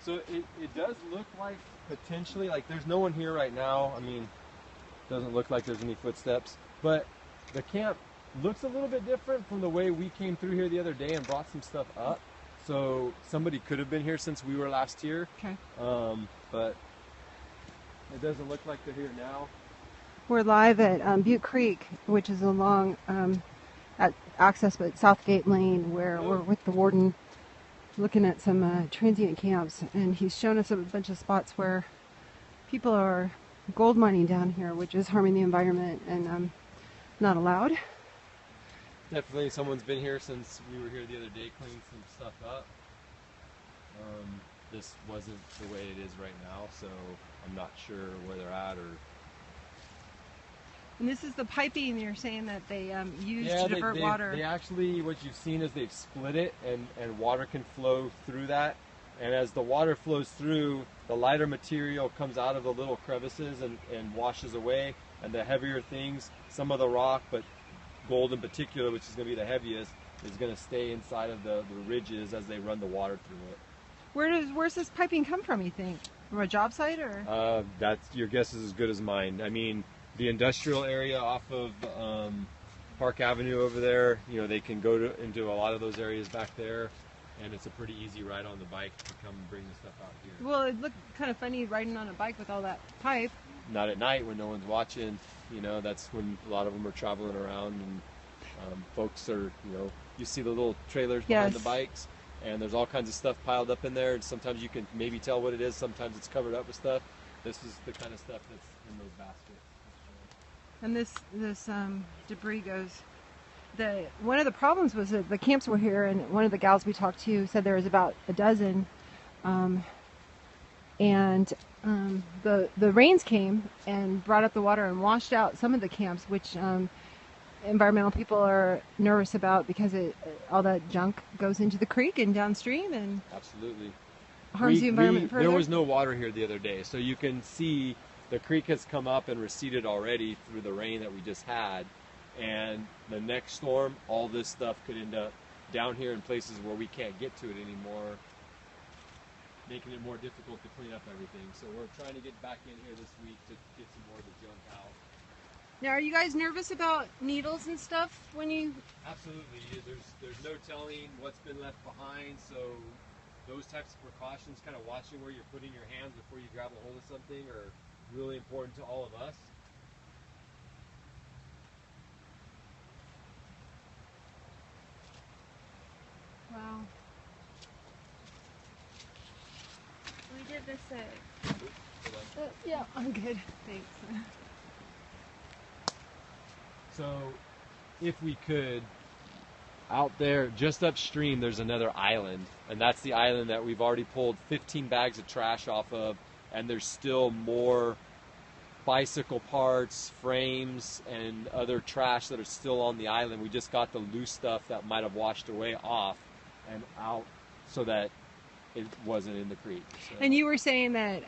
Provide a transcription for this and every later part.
So it does look like potentially, like there's no one here right now. I mean, doesn't look like there's any footsteps, but the camp looks a little bit different from the way we came through here the other day and brought some stuff up. So somebody could have been here since we were last here. Okay. But it doesn't look like they're here now. We're live at Butte Creek, which is along at access but Southgate Lane, where we're with the warden looking at some transient camps, and he's shown us a bunch of spots where people are gold mining down here, which is harming the environment and not allowed. Definitely someone's been here since we were here the other day cleaning some stuff up. This wasn't the way it is right now, so I'm not sure where they're at or... And this is the piping you're saying that they use to divert water. They actually, what you've seen is they've split it and water can flow through that. And as the water flows through, the lighter material comes out of the little crevices and washes away. And the heavier things, some of the rock, but gold in particular, which is going to be the heaviest, is going to stay inside of the ridges as they run the water through it. Where's this piping come from, you think? From a job site, or? That's, your guess is as good as mine. I mean, the industrial area off of Park Avenue over there, you know, they can go into a lot of those areas back there, and it's a pretty easy ride on the bike to come bring the stuff out here. Well, it looked kind of funny riding on a bike with all that pipe. Not at night when no one's watching, you know, that's when a lot of them are traveling around, and folks are, you know, you see the little trailers behind the bikes, and there's all kinds of stuff piled up in there, and sometimes you can maybe tell what it is, sometimes it's covered up with stuff. This is the kind of stuff that's in those baskets. And this debris goes. One of the problems was that the camps were here, and one of the gals we talked to said there was about a dozen, and the rains came and brought up the water and washed out some of the camps, which environmental people are nervous about because all that junk goes into the creek and downstream and absolutely harms the environment further. There was no water here the other day, so you can see the creek has come up and receded already through the rain that we just had, and the next storm, all this stuff could end up down here in places where we can't get to it anymore, making it more difficult to clean up everything. So we're trying to get back in here this week to get some more of the junk out. Now, are you guys nervous about needles and stuff when you... Absolutely. There's no telling what's been left behind, so those types of precautions, kind of watching where you're putting your hands before you grab a hold of something, are really important to all of us. Wow. We did this yeah, I'm good. Thanks. So, if we could, out there, just upstream, there's another island, and that's the island that we've already pulled 15 bags of trash off of, and there's still more bicycle parts, frames, and other trash that are still on the island. We just got the loose stuff that might have washed away off and out so that it wasn't in the creek. So. And you were saying that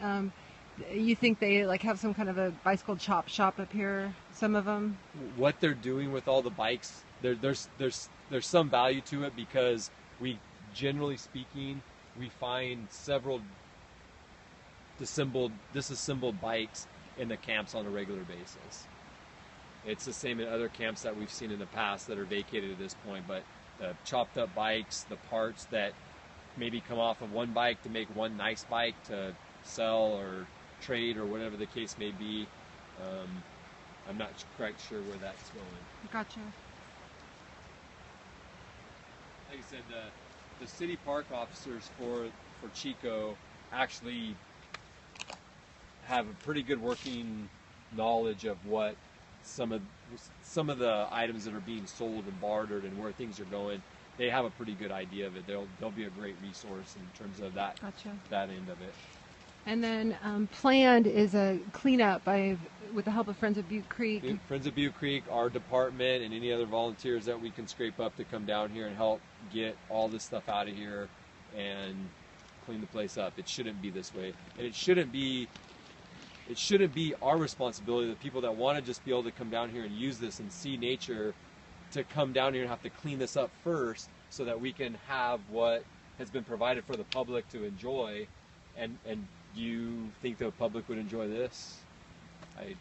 you think they like have some kind of a bicycle chop shop up here, some of them? What they're doing with all the bikes, there's some value to it, because we, generally speaking, we find several disassembled bikes in the camps on a regular basis. It's the same in other camps that we've seen in the past that are vacated at this point, but the chopped up bikes, the parts that maybe come off of one bike to make one nice bike to sell or trade or whatever the case may be, I'm not quite sure where that's going. Gotcha. Like I said, the city park officers for Chico actually have a pretty good working knowledge of what some of the items that are being sold and bartered and where things are going. They have a pretty good idea of it. They'll be a great resource in terms of that that end of it. And then planned is a cleanup with the help of Friends of Butte Creek. Friends of Butte Creek, our department, and any other volunteers that we can scrape up to come down here and help get all this stuff out of here and clean the place up. It shouldn't be this way, and it shouldn't be our responsibility, the people that want to just be able to come down here and use this and see nature, to come down here and have to clean this up first so that we can have what has been provided for the public to enjoy And do you think the public would enjoy this? Right.